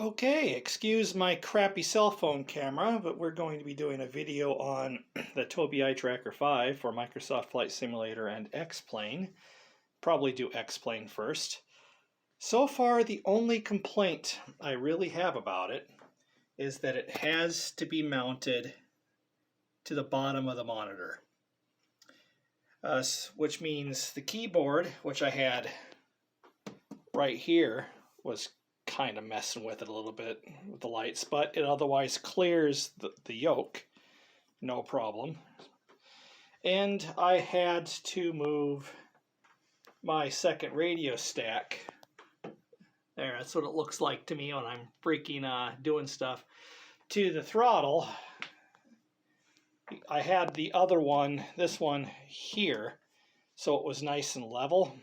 Okay, excuse my crappy cell phone camera, but we're going to be doing a video on the Tobii Eye Tracker 5 for Microsoft Flight Simulator and X-Plane. Probably do X-Plane first. So far, the only complaint I really have about it is that it has to be mounted to the bottom of the monitor. Which means the keyboard, which I had right here, was kind of messing with it a little bit with the lights, but it otherwise clears the yoke, no problem. And I had to move my second radio stack. There, that's what it looks like to me when I'm freaking doing stuff. To the throttle, I had the other one, this one here, so it was nice and level.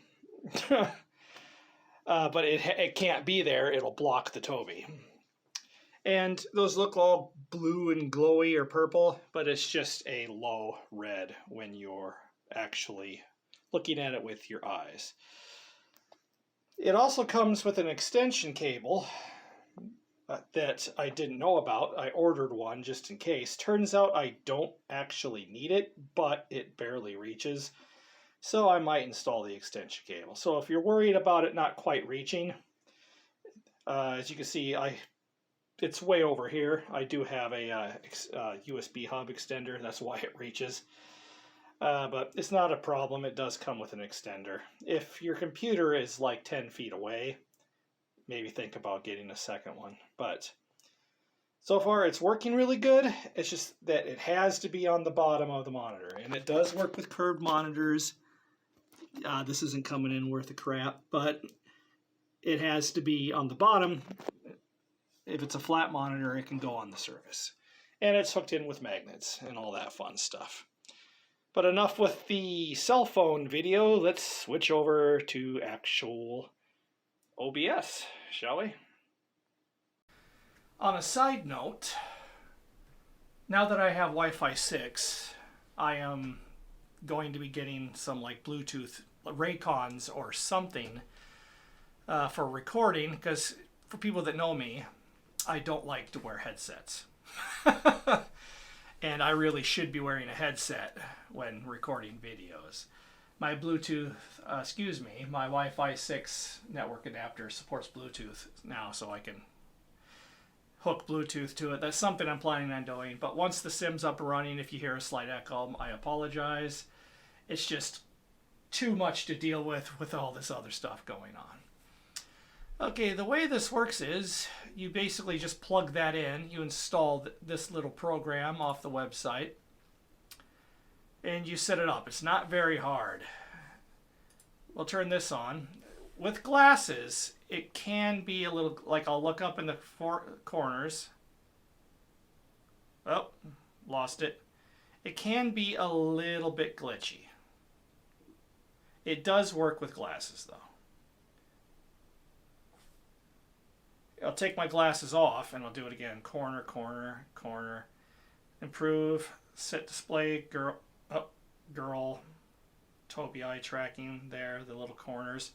But it can't be there. It'll block the Tobii. And those look all blue and glowy or purple, but it's just a low red when you're actually looking at it with your eyes. It also comes with an extension cable that I didn't know about. I ordered one just in case. Turns out I don't actually need it, but it barely reaches. So I might install the extension cable. So if you're worried about it not quite reaching, as you can see, it's way over here. I do have a USB hub extender. That's why it reaches. But it's not a problem. It does come with an extender. If your computer is like 10 feet away, maybe think about getting a second one. But so far it's working really good. It's just that it has to be on the bottom of the monitor. And it does work with curved monitors. This isn't coming in worth a crap, but it has to be on the bottom. If it's a flat monitor, it can go on the surface. And it's hooked in with magnets and all that fun stuff. But enough with the cell phone video. Let's switch over to actual OBS, shall we? On a side note, now that I have Wi-Fi 6, I am going to be getting some like Bluetooth Raycons or something for recording, because for people that know me, I don't like to wear headsets. And I really should be wearing a headset when recording videos. My Bluetooth, my Wi-Fi 6 network adapter supports Bluetooth now, so I can hook Bluetooth to it. That's something I'm planning on doing. But once the sim's up and running, if you hear a slight echo, I apologize. It's just too much to deal with all this other stuff going on. Okay, the way this works is you basically just plug that in. You install this little program off the website, and you set it up. It's not very hard. We'll turn this on. With glasses, it can be a little, like I'll look up in the corners. Oh, lost it. It can be a little bit glitchy. It does work with glasses though. I'll take my glasses off and I'll do it again. Corner, corner, corner. Improve, set display, girl, Tobii eye tracking there, the little corners.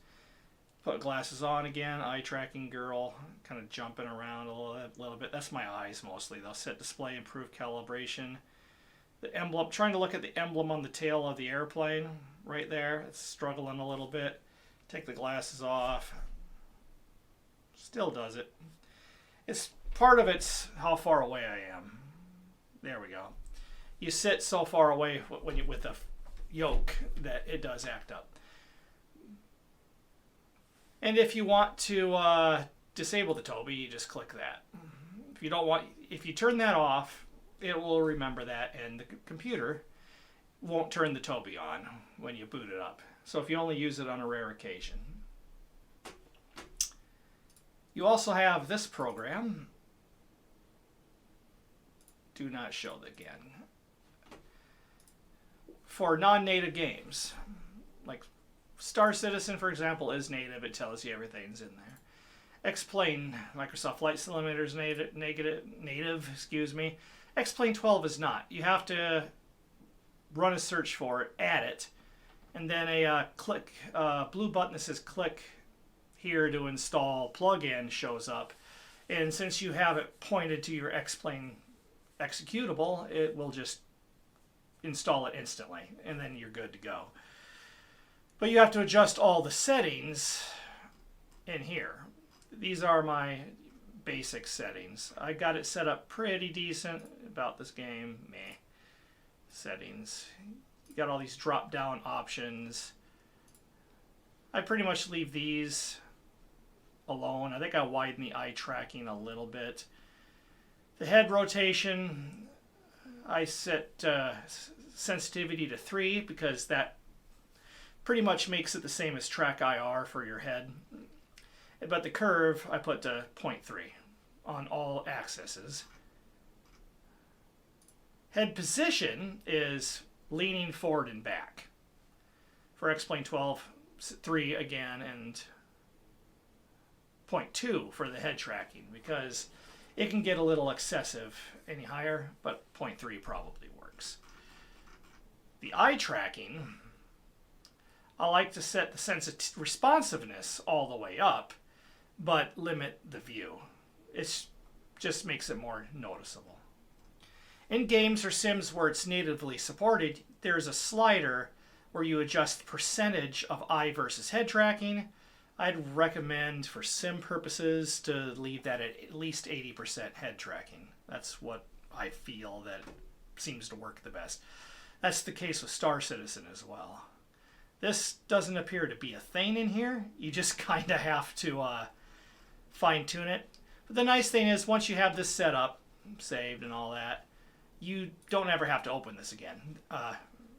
Put glasses on again, eye tracking girl, kind of jumping around a little bit. That's my eyes mostly. They'll set display, improve calibration. The emblem, trying to look at the emblem on the tail of the airplane right there. It's struggling a little bit. Take the glasses off. Still does it. It's part of it's how far away I am. There we go. You sit so far away with the yoke that it does act up. And if you want to disable the Tobii, you just click that. If you turn that off, it will remember that, and the computer won't turn the Tobii on when you boot it up. So if you only use it on a rare occasion. You also have this program. Do not show it again. For non-native games. Like Star Citizen, for example, is native. It tells you everything's in there. X-Plane, Microsoft Flight Simulator is native. X-Plane 12 is not. You have to run a search for it, add it, and then a blue button that says click here to install plugin shows up, And since you have it pointed to your X-Plane executable, it will just install it instantly, and then you're good to go. But you have to adjust all the settings in here. These are my basic settings. I got it set up pretty decent about this game. Meh. Settings. You got all these drop-down options. I pretty much leave these alone. I think I widen the eye tracking a little bit. The head rotation, I set sensitivity to 3 because that pretty much makes it the same as track IR for your head. But the curve, I put to 0.3 on all axes. Head position is leaning forward and back. For X-Plane 12, 3 again, and 0.2 for the head tracking, because it can get a little excessive any higher, but 0.3 probably works. The eye tracking, I like to set the responsiveness all the way up, but limit the view. It just makes it more noticeable. In games or sims where it's natively supported, there's a slider where you adjust the percentage of eye versus head tracking. I'd recommend for sim purposes to leave that at least 80% head tracking. That's what I feel that seems to work the best. That's the case with Star Citizen as well. This doesn't appear to be a thing in here. You just kind of have to fine tune it. But the nice thing is once you have this set up, saved and all that, you don't ever have to open this again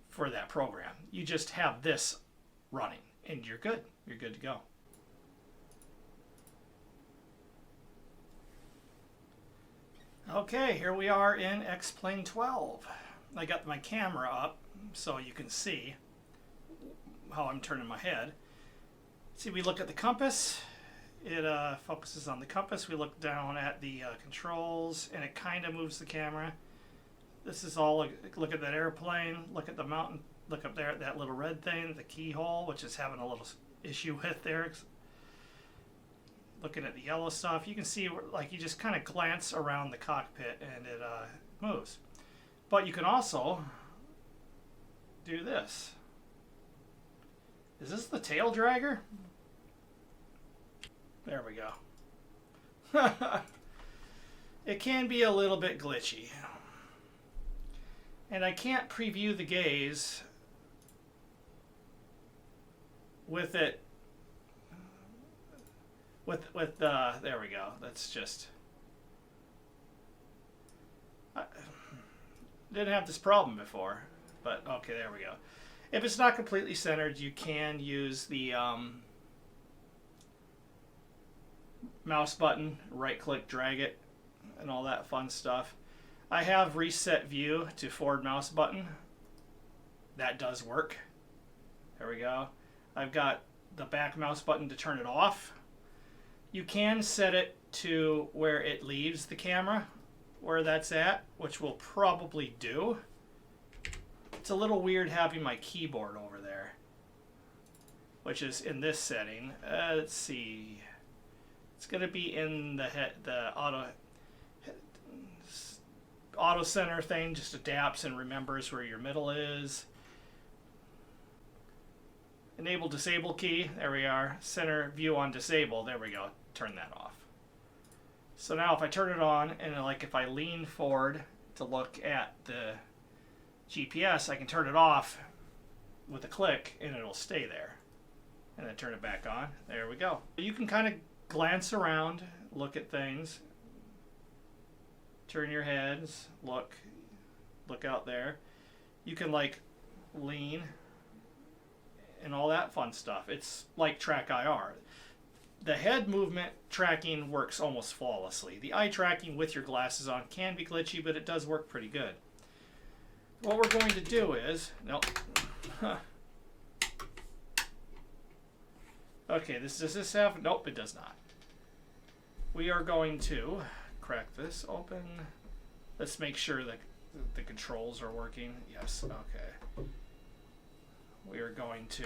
for that program. You just have this running and you're good. You're good to go. Okay, here we are in X-Plane 12. I got my camera up so you can see how I'm turning my head. See, we look at the compass. It focuses on the compass. We look down at the controls, and it kind of moves the camera. This is all, look at that airplane, look at the mountain, look up there at that little red thing, the keyhole, which is having a little issue with there. Looking at the yellow stuff, you can see, like, you just kind of glance around the cockpit and it moves. But you can also do this. Is this the tail dragger? There we go. It can be a little bit glitchy. And I can't preview the gaze with it. There we go. That's just. I didn't have this problem before, but okay, there we go. If it's not completely centered, you can use the mouse button, right-click, drag it, and all that fun stuff. I have reset view to forward mouse button. That does work. There we go. I've got the back mouse button to turn it off. You can set it to where it leaves the camera, where that's at, which we'll probably do. It's a little weird having my keyboard over there, which is in this setting. Let's see. It's going to be in the auto center thing, just adapts and remembers where your middle is. Enable disable key, there we are. Center view on disable, there we go. Turn that off. So now if I turn it on, and like if I lean forward to look at the GPS, I can turn it off with a click and it'll stay there. And then turn it back on, there we go. You can kind of glance around, look at things, turn your heads, look out there. You can like lean and all that fun stuff. It's like track IR. The head movement tracking works almost flawlessly. The eye tracking with your glasses on can be glitchy, but it does work pretty good. What we're going to do is, nope. Okay, does this have, nope, it does not. We are going to crack this open. Let's make sure that the controls are working. Yes, okay. We are going to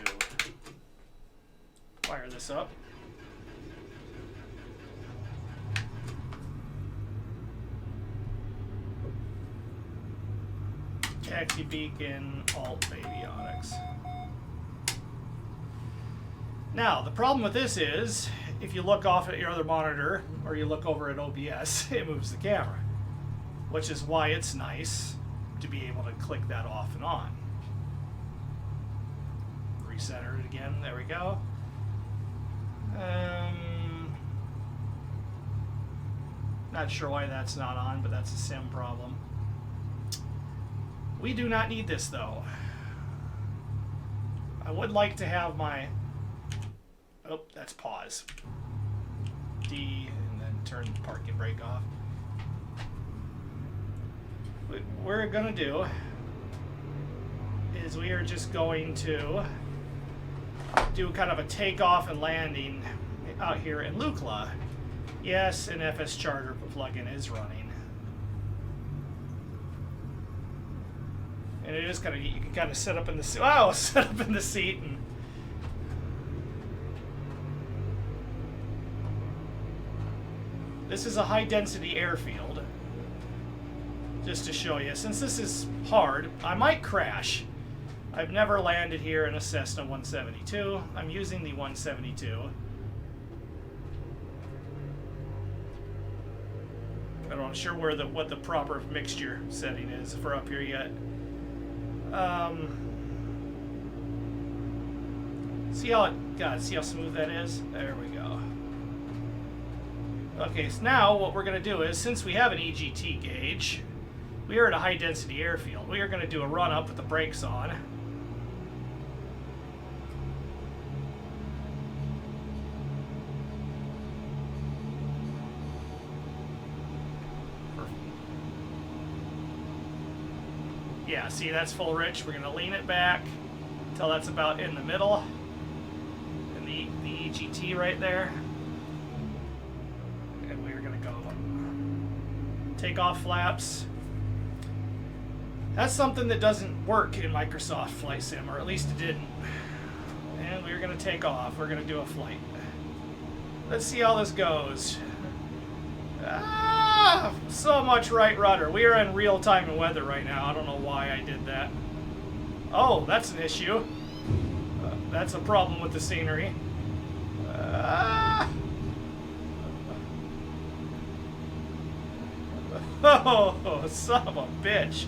fire this up. Taxi beacon, alt avionics. Now, the problem with this is, if you look off at your other monitor, or you look over at OBS, it moves the camera. Which is why it's nice to be able to click that off and on. Recenter it again, there we go. Not sure why that's not on, but that's a sim problem. We do not need this though. I would like to have my... Oh, that's pause. D, and then turn the parking brake off. What we're gonna do is we are just going to do kind of a takeoff and landing out here in Lukla. Yes, an FS Charter plugin is running. And it is kind of, you can kind of set up in the seat. Wow, set up in the seat. And this is a high density airfield. Just to show you, since this is hard, I might crash. I've never landed here in a Cessna 172. I'm using the 172. I'm not sure where what the proper mixture setting is for up here yet. See how see how smooth that is? There we go. Okay, so now what we're going to do is, since we have an EGT gauge, we are at a high density airfield. We are going to do a run up with the brakes on. Yeah, see, that's full rich. We're going to lean it back until that's about in the middle. And the EGT right there. And we're going to go take off flaps. That's something that doesn't work in Microsoft Flight Sim, or at least it didn't. And we're going to take off. We're going to do a flight. Let's see how this goes. Ah, so much right rudder. We are in real time in weather right now. I don't know why I did that. Oh, that's an issue. That's a problem with the scenery. Oh, son of a bitch.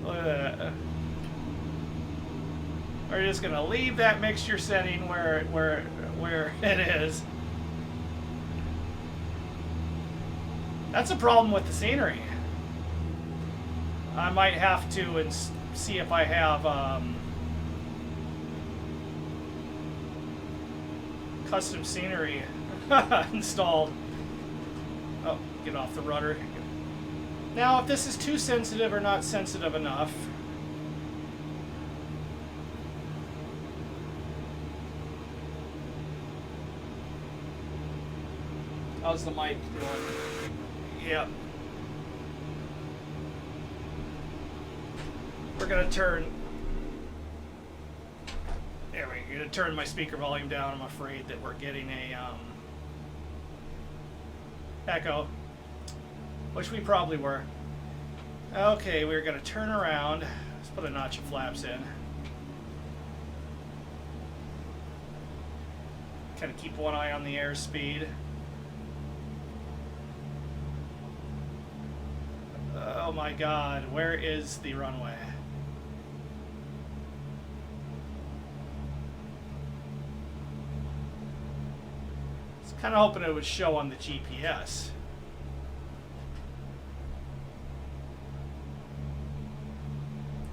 Look at that. We're just gonna leave that mixture setting where it is. That's a problem with the scenery. I might have to see if I have custom scenery installed. Oh, get off the rudder. Now, if this is too sensitive or not sensitive enough, how's the mic doing? Yeah. We're gonna turn. There we go. Gonna turn my speaker volume down. I'm afraid that we're getting a echo, which we probably were. Okay, we're gonna turn around. Let's put a notch of flaps in. Kind of keep one eye on the airspeed. Oh my God, where is the runway? I was kind of hoping it would show on the GPS.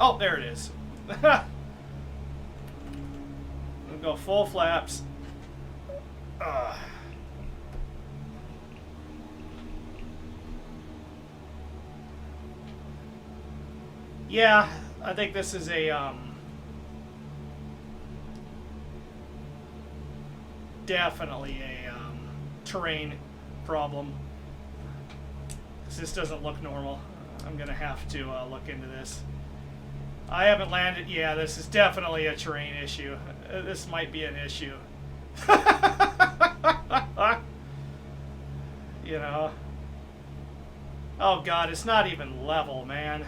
Oh, there it is. We'll go full flaps. Yeah, I think this is a definitely a terrain problem. This doesn't look normal. I'm gonna have to look into this. I haven't landed. Yeah, this is definitely a terrain issue. This might be an issue. You know. Oh God, it's not even level, man.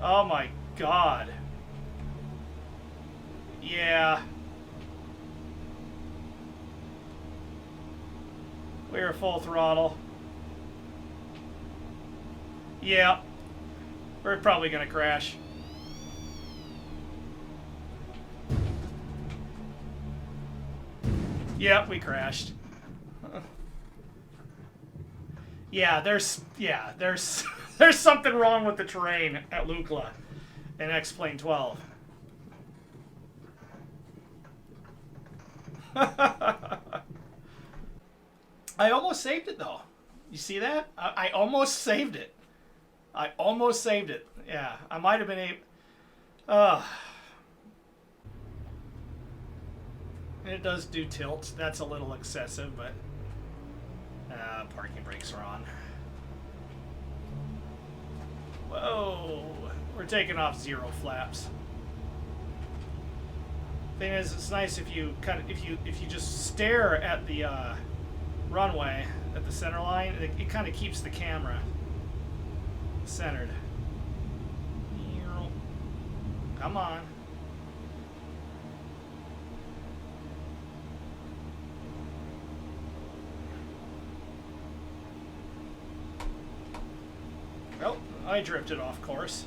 Oh my god. Yeah. We're full throttle. Yeah. We're probably gonna crash. Yep, we crashed. Yeah, there's there's something wrong with the terrain at Lukla in X-Plane 12. I almost saved it though. You see that? I almost saved it. I almost saved it. Yeah, I might have been able. It does do tilt. That's a little excessive, but parking brakes are on. Whoa, we're taking off 0 flaps. Thing is, it's nice if you if you just stare at the runway at the center line. It kind of keeps the camera centered. Come on. Oh, I drifted off course.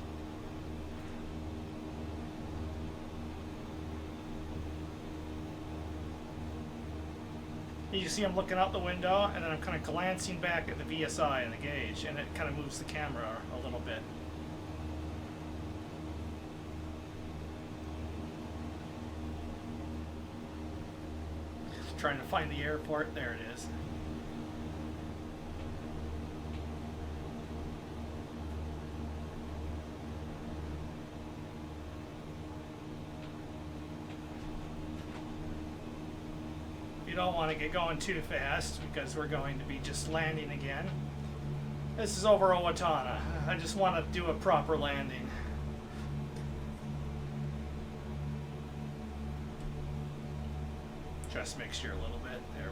You see I'm looking out the window, and then I'm kind of glancing back at the VSI and the gauge, and it kind of moves the camera a little bit. Trying to find the airport. There it is. You don't want to get going too fast because we're going to be just landing again. This is over Owatonna. I just want to do a proper landing. Just mixture a little bit. There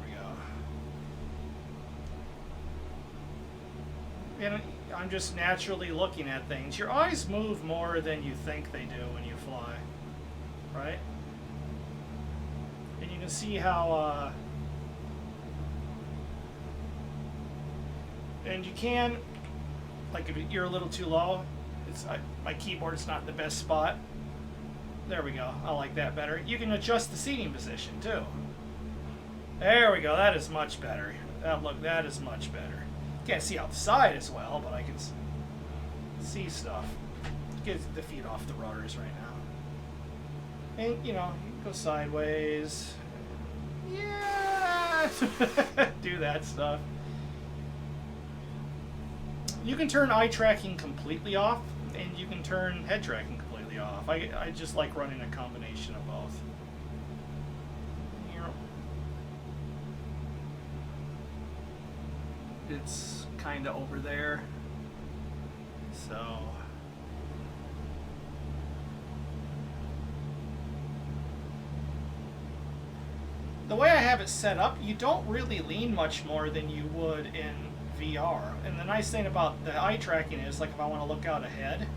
we go. And I'm just naturally looking at things. Your eyes move more than you think they do when you fly, right? And you can see how, and you can, like if you're a little too low, my keyboard's not the best spot. There we go. I like that better. You can adjust the seating position too. There we go. That is much better. Look, that is much better. Can't see out the side as well, but I can see stuff. Get the feet off the rudders right now. And, you know, you can go sideways. Yeah! Do that stuff. You can turn eye tracking completely off, and you can turn head tracking completely off. I just like running a combination of both. It's kind of over there, so the way I have it set up, you don't really lean much more than you would in VR. And the nice thing about the eye tracking is, like, if I want to look out ahead,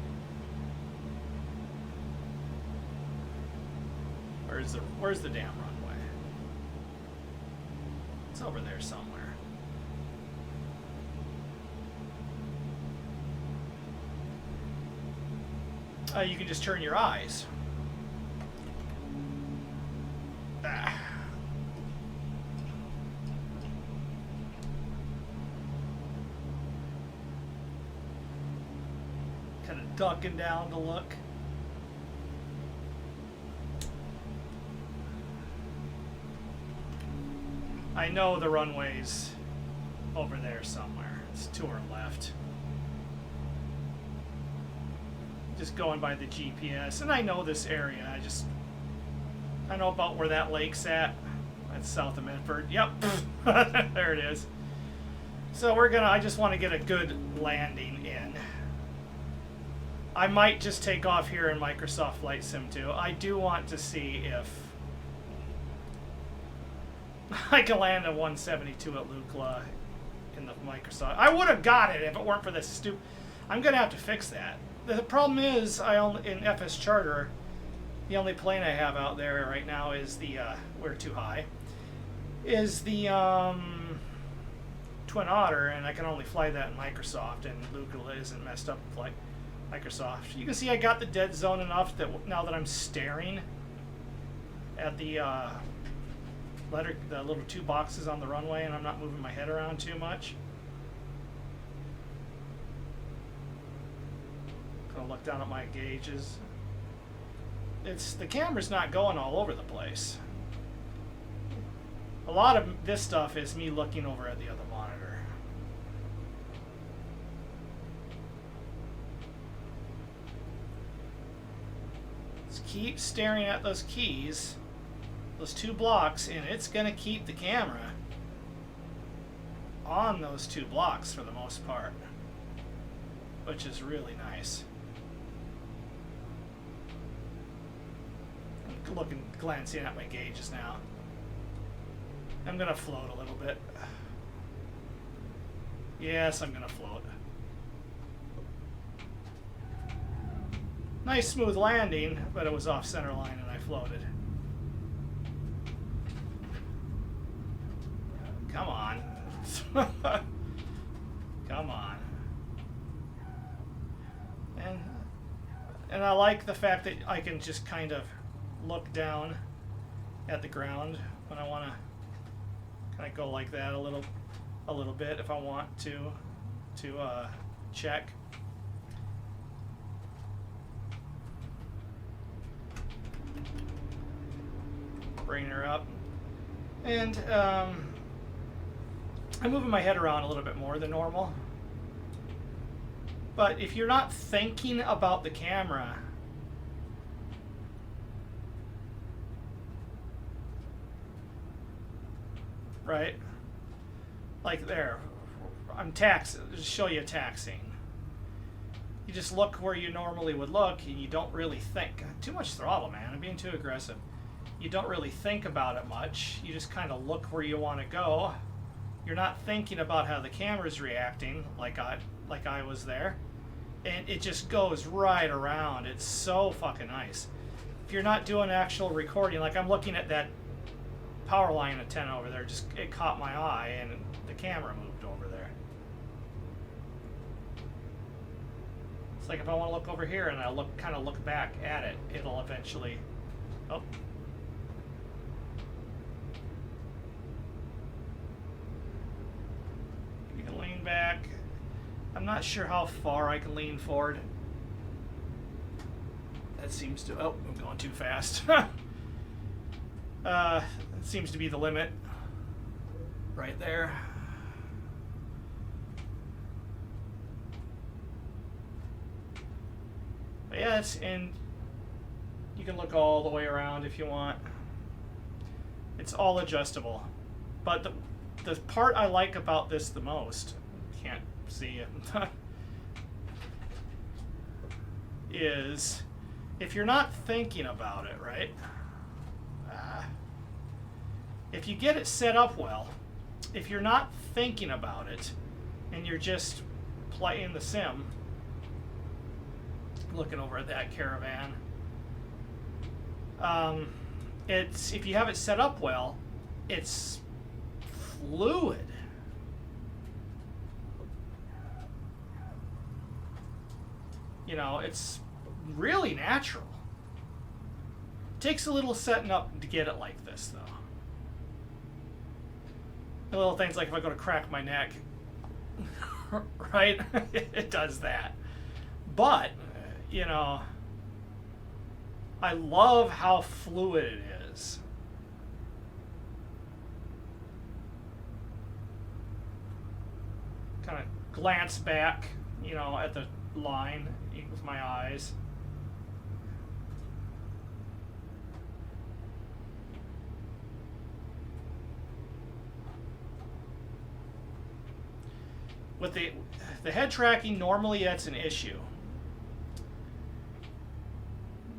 where's the damn runway? It's over there somewhere. You can just turn your eyes. Kind of ducking down to look. I know the runway's over there somewhere. It's to our left. Just going by the GPS, and I know this area. I know about where that lake's at. That's south of Medford. Yep, there it is. So I just want to get a good landing in. I might just take off here in Microsoft Flight Sim 2. I do want to see if I can land a 172 at Lukla in the Microsoft. I would have got it if it weren't for this stupid. I'm gonna have to fix that. the problem is, in FS Charter, the only plane I have out there right now is the we're too high. Is the Twin Otter, and I can only fly that in Microsoft, and Luke isn't messed up with like Microsoft. You can see I got the dead zone enough that now that I'm staring at the little two boxes on the runway, and I'm not moving my head around too much. Gonna look down at my gauges. The camera's not going all over the place. A lot of this stuff is me looking over at the other monitor. Just keep staring at those keys, those two blocks, and it's gonna keep the camera on those two blocks for the most part, which is really nice. I'm glancing at my gauges now. I'm gonna float a little bit. Yes, I'm gonna float. Nice smooth landing, but it was off center line and I floated. Come on. Come on. And I like the fact that I can just kind of look down at the ground when I want to kind of go like that a little bit if I want to check. Bring her up, and I'm moving my head around a little bit more than normal. But if you're not thinking about the camera, right? Like there, I'm taxing, just show you taxing. You just look where you normally would look and you don't really think. Too much throttle, man, I'm being too aggressive. You don't really think about it much. You just kind of look where you want to go. You're not thinking about how the camera's reacting like I was there. And it just goes right around. It's so fucking nice. If you're not doing actual recording, like I'm looking at that power line antenna over there, just it caught my eye and the camera moved over there. It's like if I want to look over here and I kind of look back at it, it'll eventually. Oh. You can lean back. I'm not sure how far I can lean forward. That seems to. Oh, I'm going too fast. That seems to be the limit right there. But yeah, and you can look all the way around if you want. It's all adjustable. But the part I like about this the most, can't see it, is if you're not thinking about it, right? If you get it set up well, if you're not thinking about it and you're just playing the sim, looking over at that Caravan, if you have it set up well, it's fluid. You know, it's really natural. It takes a little setting up to get it like this, though. The little things like if I go to crack my neck, right? It does that. But, you know, I love how fluid it is. Kind of glance back, you know, at the line with my eyes. With the head tracking, normally that's an issue.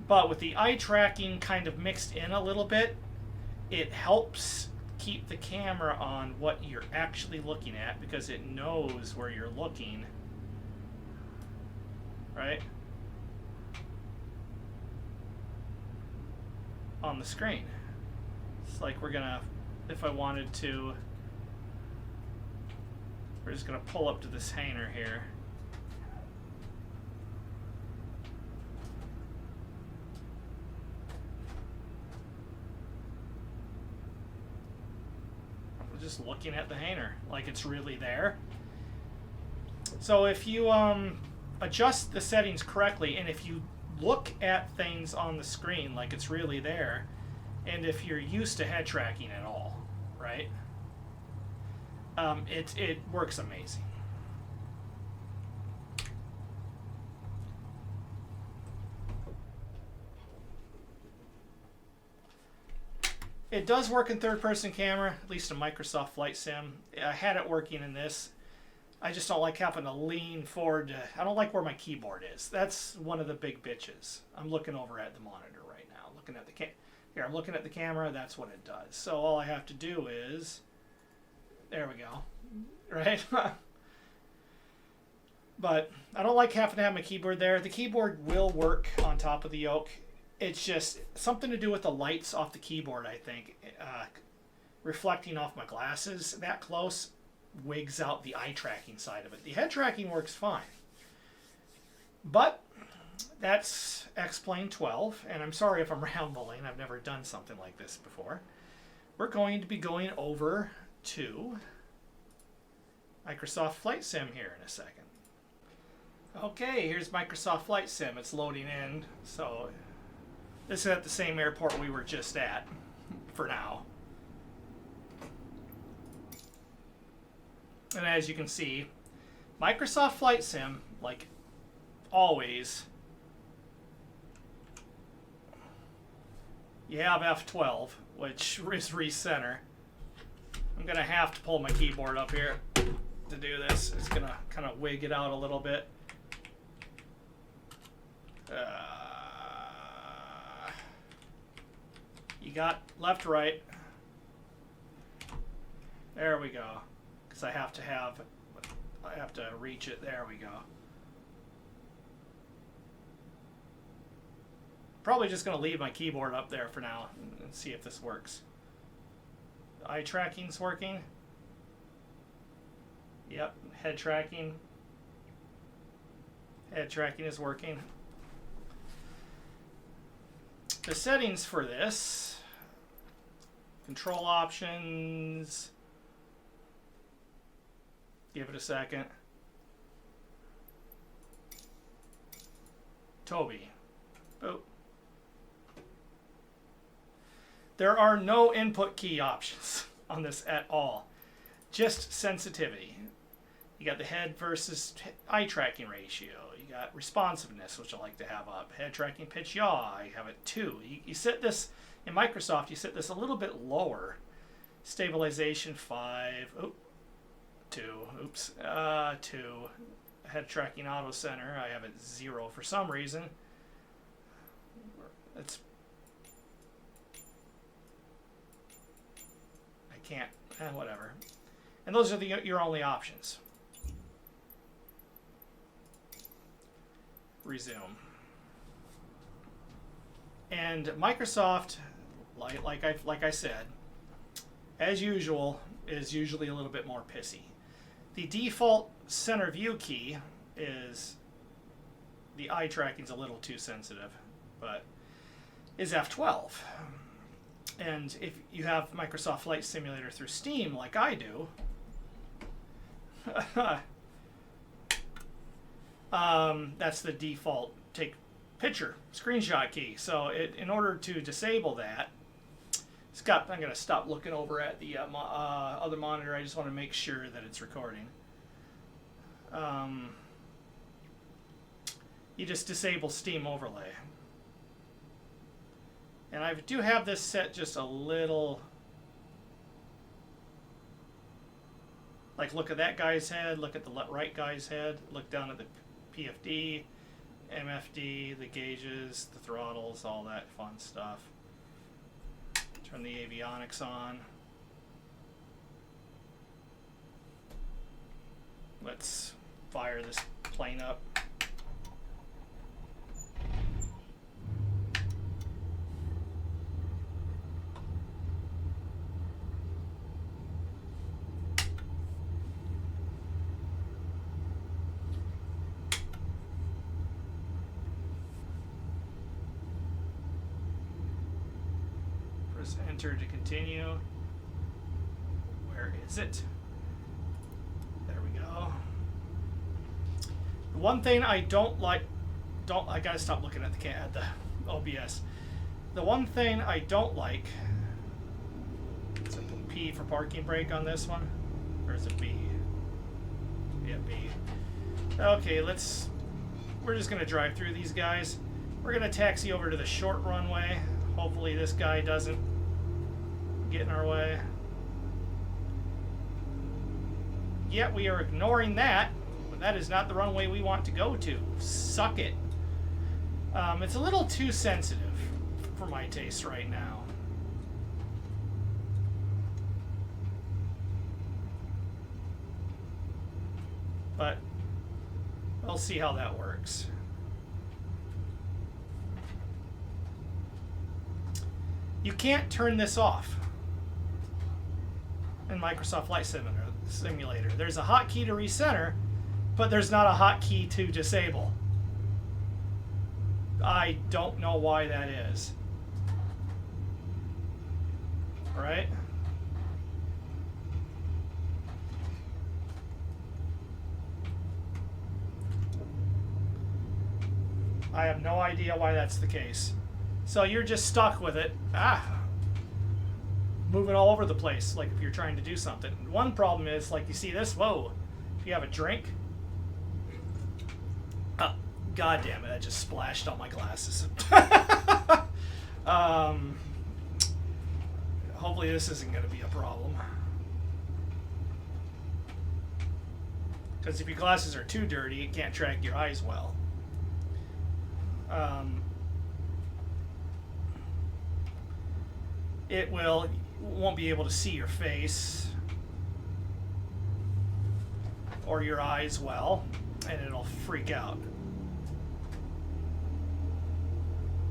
But with the eye tracking kind of mixed in a little bit, it helps keep the camera on what you're actually looking at because it knows where you're looking. Right? on the screen. It's like we're gonna, if I wanted to, we're just gonna pull up to this hanger here. We're just looking at the hanger like it's really there. So if you adjust the settings correctly, and if you look at things on the screen like it's really there, and if you're used to head tracking at all, right, it works amazing. It does work in third-person camera, at least in Microsoft Flight Sim. I had it working in this. I just don't like having to lean forward. I don't like where my keyboard is. That's one of the big bitches. I'm looking over at the monitor right now. Looking at the here, I'm looking at the camera. That's what it does. So all I have to do is, there we go, right? But I don't like having to have my keyboard there. The keyboard will work on top of the yoke. It's just something to do with the lights off the keyboard, I think. Reflecting off my glasses that close wigs out the eye tracking side of it. The head tracking works fine. But that's X-Plane 12, and I'm sorry if I'm rambling. I've never done something like this before. We're going to be going over to Microsoft Flight Sim here in a second. Okay, here's Microsoft Flight Sim. It's loading in, so this is at the same airport we were just at for now. And as you can see, Microsoft Flight Sim, like always, you have F12, which is recenter. I'm going to have to pull my keyboard up here to do this. It's going to kind of wig it out a little bit. You got left, right. There we go. Because I have to reach it. There we go. Probably just going to leave my keyboard up there for now and see if this works. Eye tracking's working. Yep, head tracking. Head tracking is working. The settings for this, control options, give it a second. Toby. Oh. There are no input key options on this at all. Just sensitivity. You got the head versus eye tracking ratio. You got responsiveness, which I like to have up. Head tracking pitch yaw, I have it 2. You set this, in Microsoft, you set this a little bit lower. Stabilization 5, 2, 2. Head tracking auto center, I have it 0 for some reason. It's, I can't, whatever. And those are your only options. Resume. And Microsoft, like I said, as usual, is usually a little bit more pissy. The default center view key is, the eye tracking's a little too sensitive, but is F12. And if you have Microsoft Flight Simulator through Steam, like I do, that's the default take picture screenshot key. So in order to disable that, I'm going to stop looking over at the other monitor. I just want to make sure that it's recording. You just disable Steam overlay. And I do have this set just a little, like, look at that guy's head, look at the right guy's head, look down at the PFD, MFD, the gauges, the throttles, all that fun stuff. Turn the avionics on. Let's fire this plane up. Press enter to continue. Where is it? There we go. The one thing I don't like, I gotta stop looking at the OBS. The one thing I don't like, is it P for parking brake on this one? Or is it B? Yeah, B. Okay, we're just gonna drive through these guys. We're gonna taxi over to the short runway. Hopefully this guy doesn't get in our way. Yet we are ignoring that, but that is not the runway we want to go to. Suck it. It's a little too sensitive for my taste right now. But we'll see how that works. You can't turn this off in Microsoft Flight Simulator. There's a hotkey to recenter, but there's not a hotkey to disable. I don't know why that is. Right? I have no idea why that's the case. So you're just stuck with it. Moving all over the place, like if you're trying to do something. One problem is, like you see this, whoa, if you have a drink. Oh, God damn it, that just splashed on my glasses. Hopefully this isn't going to be a problem. Because if your glasses are too dirty, it can't track your eyes well. It won't be able to see your face or your eyes well, and it'll freak out.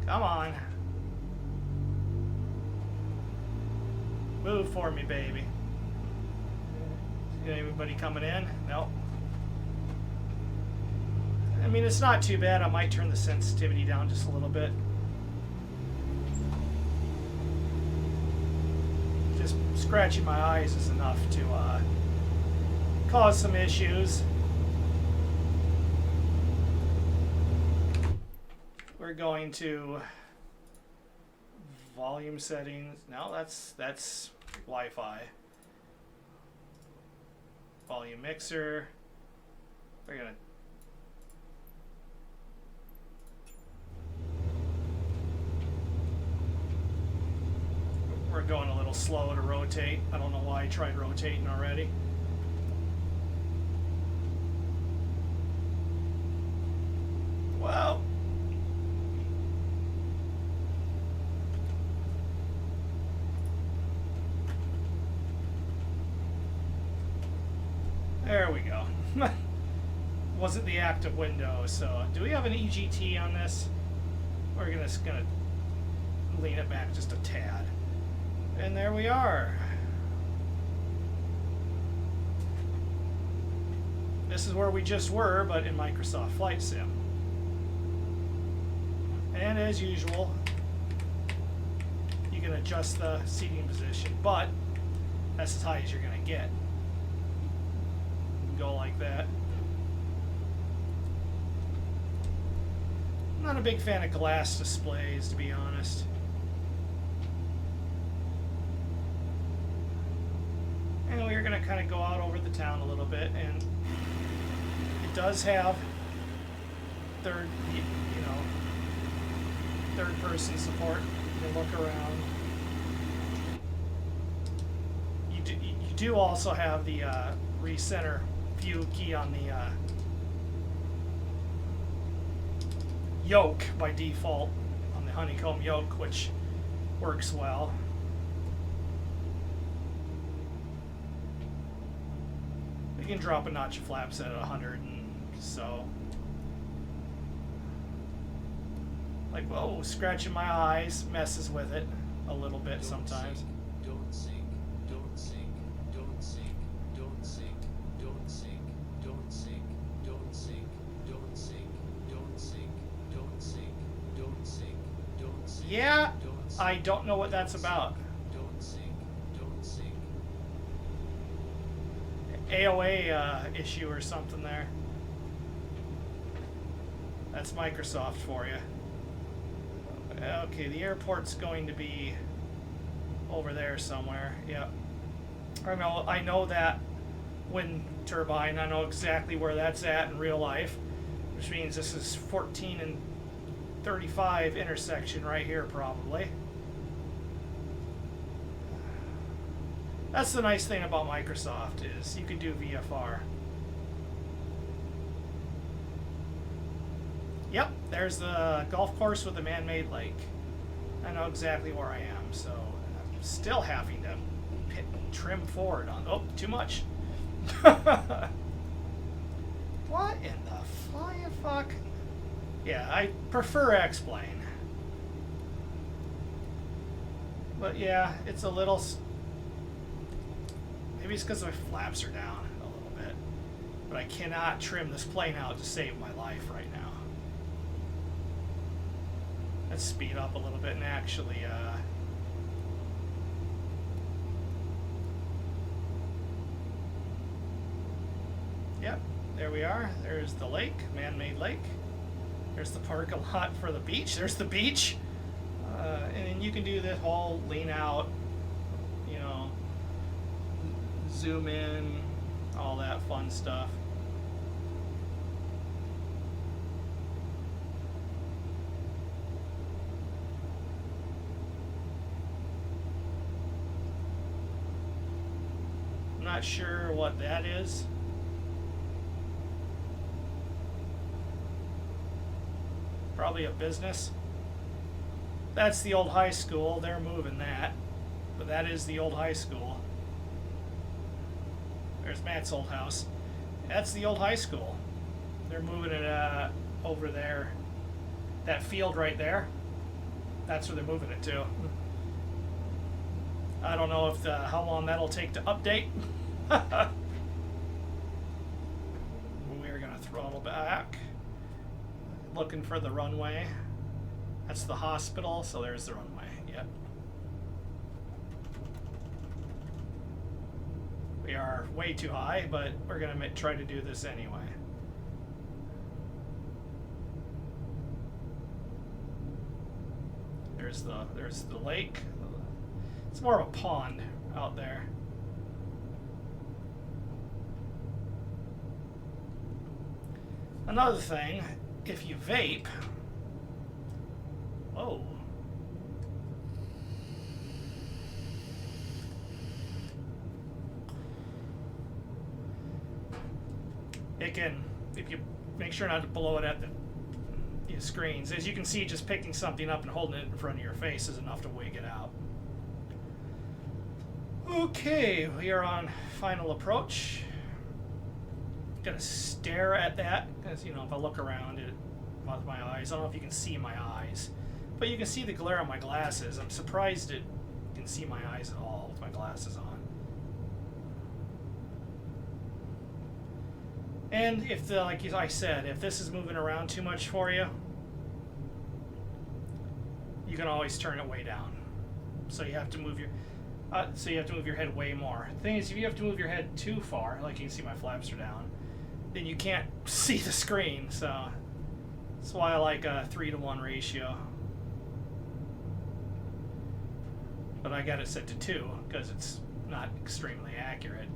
Come on. Move for me, baby. Anybody coming in? Nope. I mean, it's not too bad. I might turn the sensitivity down just a little bit. Just scratching my eyes is enough to cause some issues. We're going to volume settings. No, that's Wi-Fi. Volume mixer. We're going a little slow to rotate. I don't know why I tried rotating already. Wow. There we go. Wasn't the active window, so do we have an EGT on this? We're just gonna lean it back just a tad. And there we are. This is where we just were, but in Microsoft Flight Sim. And as usual, you can adjust the seating position, but that's as high as you're going to get. You can go like that. I'm not a big fan of glass displays, to be honest. And we're going to kind of go out over the town a little bit, and it does have third person support. You can look around. You do also have the recenter view key on the yoke by default, on the honeycomb yoke, which works well. You can drop a notch of flaps at 100 and so. Like, whoa, scratching my eyes messes with it a little bit sometimes. Don't sink, don't sink, don't sink, don't sink, don't sink, don't sink, don't sink, don't sink, don't sink, don't sink, don't sink, don't sink. Yeah, I don't know what that's about. Don't sink. Don't sink. AOA issue or something there. That's Microsoft for you. Okay, the airport's going to be over there somewhere. Yep. I know that wind turbine. I know exactly where that's at in real life, which means this is 14 and 35 intersection right here probably. That's the nice thing about Microsoft is you can do VFR. Yep, there's the golf course with the man-made lake. I know exactly where I am, so I'm still having to trim forward on. Oh, too much. What in the flying fuck? Yeah, I prefer X-Plane. But yeah, it's a little... Maybe it's because my flaps are down a little bit. But I cannot trim this plane out to save my life right now. Let's speed up a little bit and actually... Yep, there we are. There's the lake, man-made lake. There's the parking lot for the beach. There's the beach. And then you can do this whole lean out, you know, zoom in, all that fun stuff. I'm not sure what that is. Probably a business. That's the old high school. They're moving that. But that is the old high school. There's Matt's old house. That's the old high school. They're moving it over there. That field right there. That's where they're moving it to. I don't know if how long that'll take to update. We're going to throttle back. Looking for the runway. That's the hospital, so there's the runway. Yep. We are way too high, but we're going to try to do this anyway. There's the lake. It's more of a pond out there. Another thing, if you vape, whoa. It can, if you make sure not to blow it at the screens. As you can see, just picking something up and holding it in front of your face is enough to wig it out. Okay, we are on final approach. Gonna stare at that because, you know, if I look around it with my eyes, I don't know if you can see my eyes, but you can see the glare on my glasses. I'm surprised it can see my eyes at all with my glasses on. And if like I said, if this is moving around too much for you, you can always turn it way down. So you have to move your head way more. The thing is, if you have to move your head too far, like you can see my flaps are down, then you can't see the screen. So that's why I like a 3-to-1 ratio. But I got it set to 2 because it's not extremely accurate.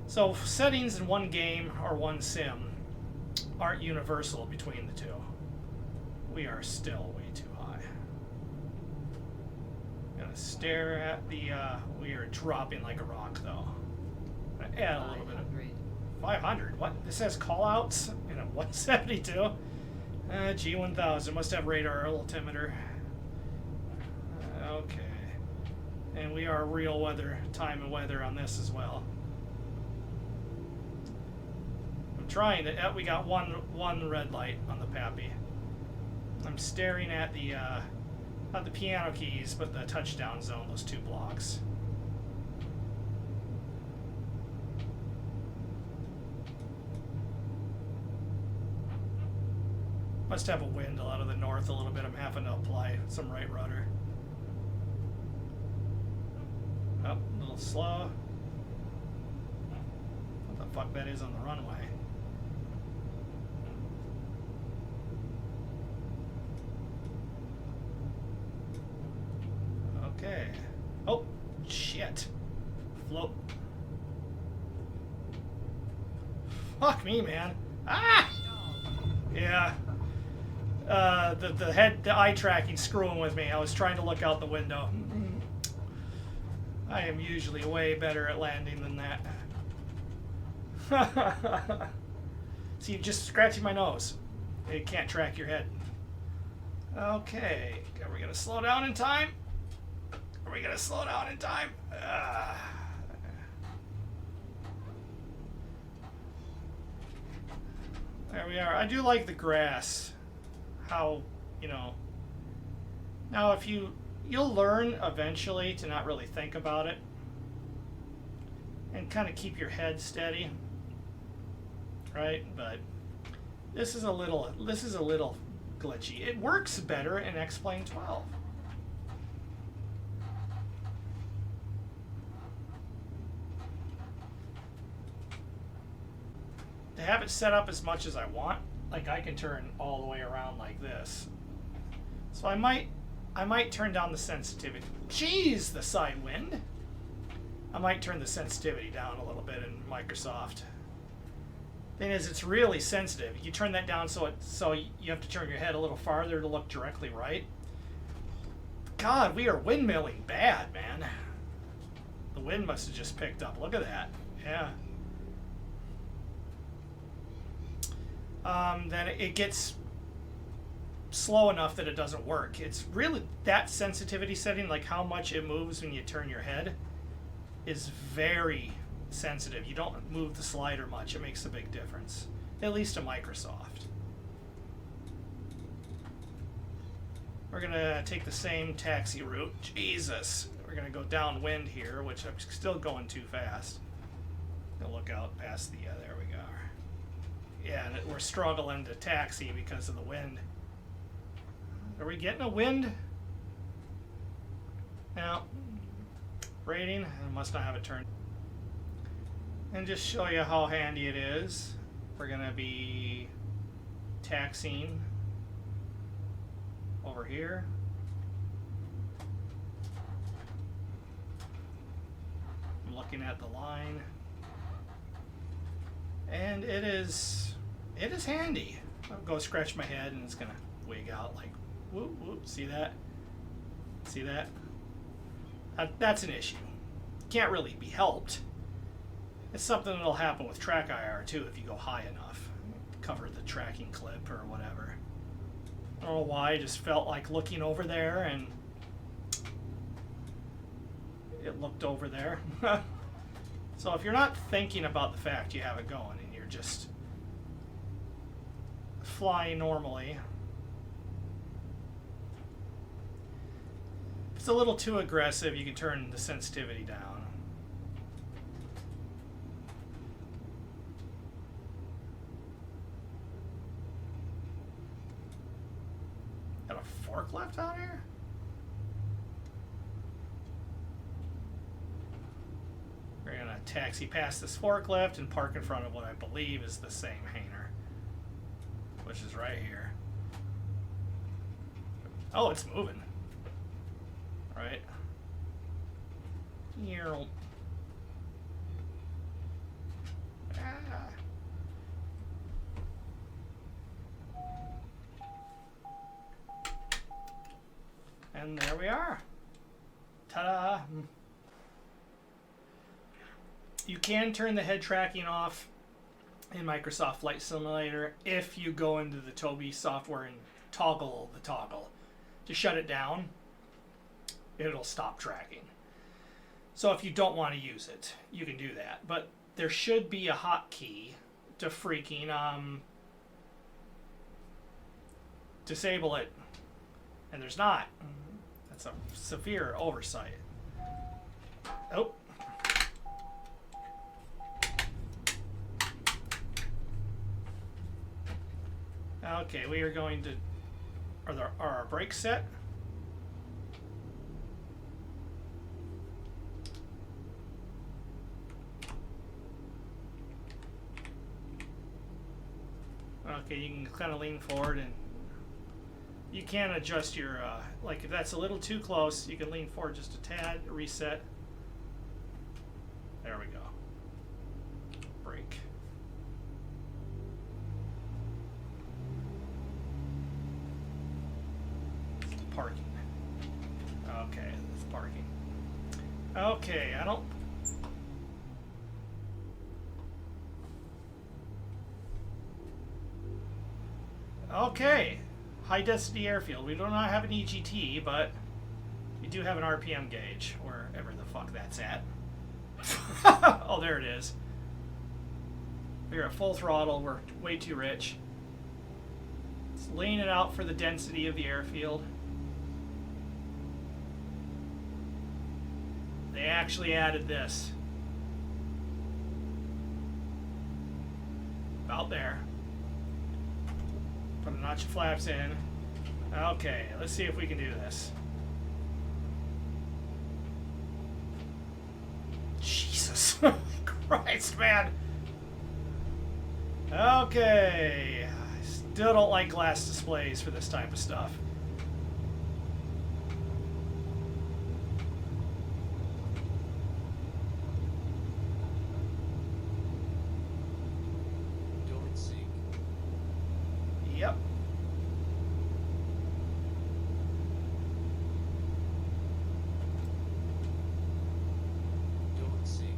So settings in one game or one sim aren't universal between the two. We are still way too high. Gonna stare at the, we are dropping like a rock though. Add a little bit of 500. What? This has callouts in a 172. G1000 must have radar altimeter. Okay, and we are real weather, time and weather on this as well. I'm trying to. We got one red light on the Pappy. I'm staring at the not the piano keys, but the touchdown zone. Those 2 blocks. Must have a wind out of the north a little bit. I'm having to apply some right rudder. little slow. What the fuck that is on the runway? Okay. Oh, shit. Float. Fuck me, man. Ah! Yeah. The eye tracking screwing with me. I was trying to look out the window. I am usually way better at landing than that. See, just scratching my nose. It can't track your head. Okay. Are we gonna slow down in time? Are we gonna slow down in time? There we are. I do like the grass. How, you know. Now, if you'll learn eventually to not really think about it and kind of keep your head steady, right? But this is a little glitchy. It works better in X-Plane 12. To have it set up as much as I want, like I can turn all the way around like this. So I might turn down the sensitivity. Jeez, the side wind. I might turn the sensitivity down a little bit in Microsoft. Thing is, it's really sensitive. You turn that down so you have to turn your head a little farther to look directly right. God, we are windmilling bad, man. The wind must have just picked up. Look at that. Yeah. Then it gets slow enough that it doesn't work. It's really that sensitivity setting, like how much it moves when you turn your head, is very sensitive. You don't move the slider much. It makes a big difference, at least to Microsoft. We're gonna take the same taxi route. Jesus, we're gonna go downwind here, which I'm still going too fast. Gonna look out past the. There we go. Yeah, and we're struggling to taxi because of the wind. Are we getting a wind? No. Rating. I must not have it turned. And just show you how handy it is. We're going to be taxiing over here. I'm looking at the line. And it is handy. I'll go scratch my head and it's gonna wig out like whoop whoop. See that? See that? That's an issue. Can't really be helped. It's something that'll happen with track IR too if you go high enough. Cover the tracking clip or whatever. I don't know why, I just felt like looking over there and it looked over there. So if you're not thinking about the fact you have it going and you're just flying normally, if it's a little too aggressive, you can turn the sensitivity down. Got a forklift out here? We're going to taxi past this forklift and park in front of what I believe is the same hangar, which is right here. Oh, it's moving. Right. Here. Ah. And there we are. Ta-da! You can turn the head tracking off in Microsoft Flight Simulator if you go into the Tobii software and toggle the toggle. To shut it down, it'll stop tracking. So if you don't want to use it, you can do that. But there should be a hotkey to freaking disable it. And there's not. That's a severe oversight. Oh. Okay, we are going to... Are our brakes set? Okay, you can kind of lean forward and you can adjust your, like if that's a little too close, you can lean forward just a tad, reset. There we go. Brake. Parking. Okay, that's parking. Okay, I don't... Okay, high density airfield. We do not have an EGT, but we do have an RPM gauge, wherever the fuck that's at. Oh, there it is. We're at full throttle. We're way too rich. It's laying it out for the density of the airfield. They actually added this. About there. Put a notch of flaps in. Okay, let's see if we can do this. Jesus Christ, man. Okay. I still don't like glass displays for this type of stuff. Don't sink. Yep. Don't sink.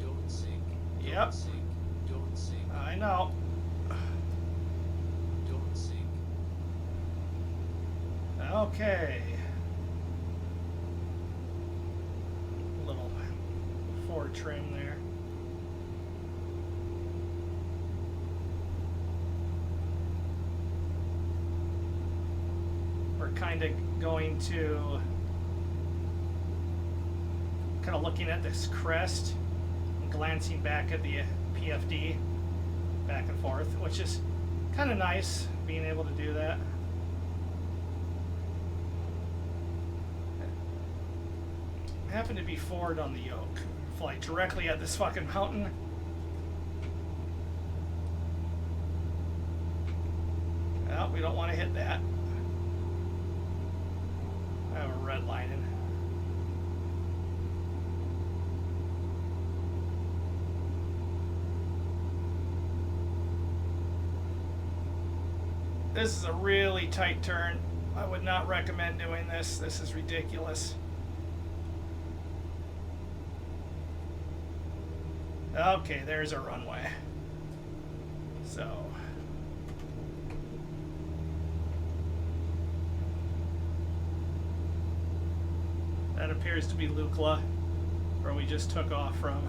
Don't sink. Yep. Don't sink. Don't sink. I know. Don't sink. Okay. Little Ford trim there. We're kind of going to kind of looking at this crest and glancing back at the PFD back and forth, which is kind of nice being able to do that. Happened to be forward on the yoke. Fly directly at this fucking mountain. Well, we don't want to hit that. I have a red line in. This is a really tight turn. I would not recommend doing this. This is ridiculous. Okay, there's our runway. So. That appears to be Lukla, where we just took off from.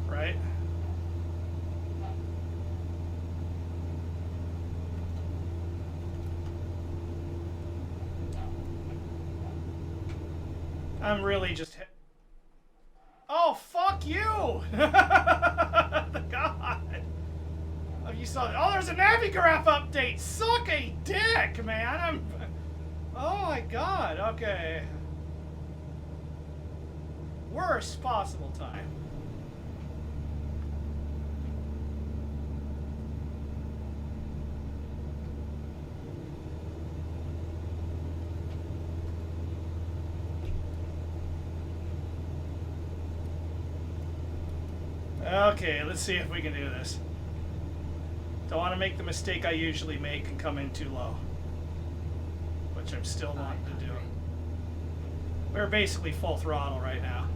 Right? I'm really just... Oh, fuck you! God! Oh, you saw that? Oh, there's a Navigraph update! Suck a dick, man! Oh my god, okay. Worst possible time. Okay, let's see if we can do this. Don't want to make the mistake I usually make and come in too low. Which I'm still wanting to do. We're basically full throttle right now.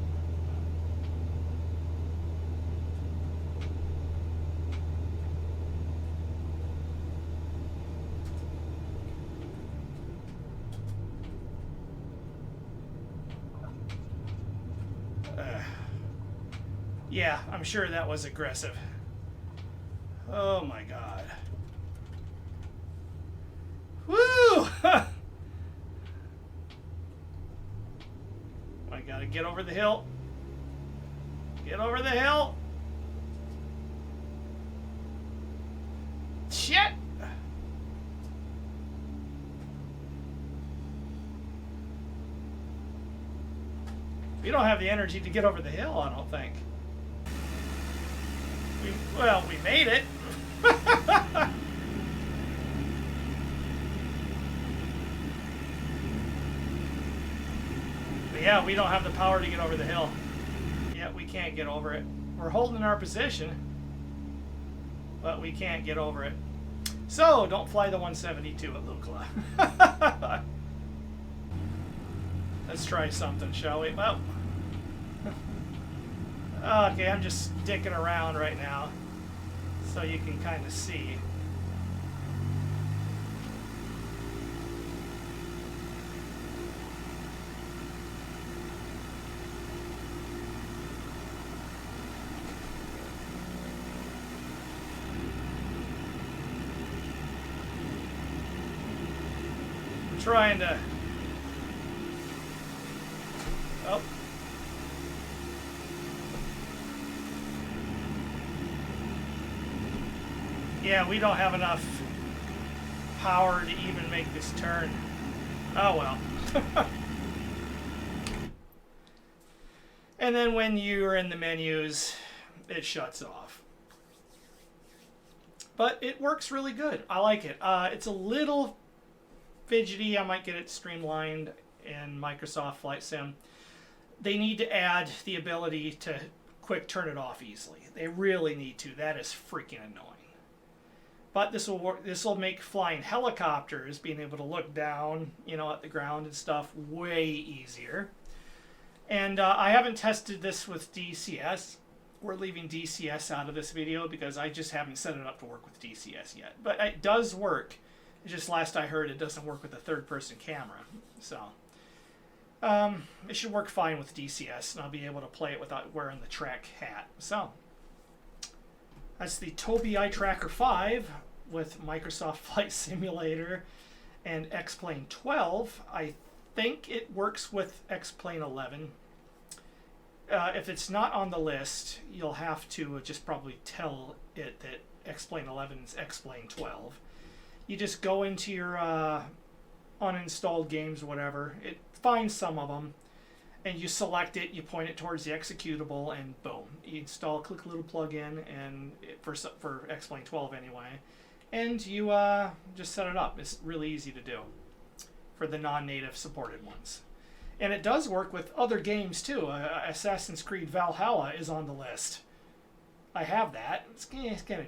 Yeah, I'm sure that was aggressive. Oh my god. Woo! I gotta get over the hill. Get over the hill. Shit! We don't have the energy to get over the hill, I don't think. Well, we made it. But yeah, we don't have the power to get over the hill. Yeah, we can't get over it. We're holding our position, but we can't get over it. So, don't fly the 172 at Lukla. Let's try something, shall we? Well, okay, I'm just dicking around right now, so you can kind of see. Trying to. Oh. Yeah, we don't have enough power to even make this turn. Oh well. And then when you're in the menus, it shuts off. But it works really good. I like it. It's a little fidgety. I might get it streamlined in Microsoft Flight Sim. They need to add the ability to quick turn it off easily. They really need to. That is freaking annoying. But this will work. This will make flying helicopters, being able to look down, you know, at the ground and stuff, way easier. And I haven't tested this with DCS. We're leaving DCS out of this video because I just haven't set it up to work with DCS yet. But it does work. It's just last I heard it doesn't work with a third-person camera. So it should work fine with DCS, and I'll be able to play it without wearing the Trek hat. So that's the Tobii Eye Tracker 5 with Microsoft Flight Simulator and X-Plane 12. I think it works with X-Plane 11. If it's not on the list, you'll have to just probably tell it that X-Plane 11 is X-Plane 12. You just go into your uninstalled games, whatever. It finds some of them, and you select it. You point it towards the executable, and boom, you install. Click a little plug-in, and for X-Plane 12 anyway, and you just set it up. It's really easy to do for the non-native supported ones, and it does work with other games too. Assassin's Creed Valhalla is on the list. I have that. It's kind of.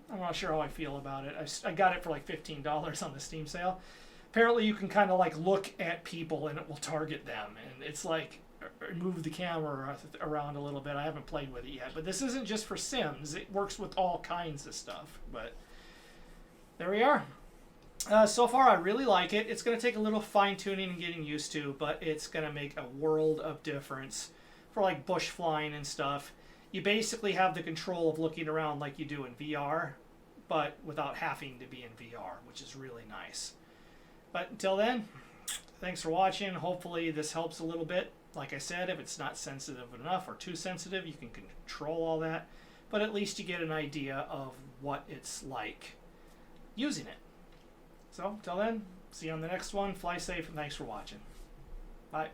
I'm not sure how I feel about it. I got it for like $15 on the Steam sale. Apparently you can kind of like look at people and it will target them. And it's like, move the camera around a little bit. I haven't played with it yet. But this isn't just for Sims. It works with all kinds of stuff. But there we are. So far I really like it. It's going to take a little fine tuning and getting used to. But it's going to make a world of difference for like bush flying and stuff. You basically have the control of looking around like you do in VR, but without having to be in VR, which is really nice. But until then, thanks for watching. Hopefully this helps a little bit. Like I said, if it's not sensitive enough or too sensitive, you can control all that. But at least you get an idea of what it's like using it. So until then, see you on the next one. Fly safe and thanks for watching. Bye.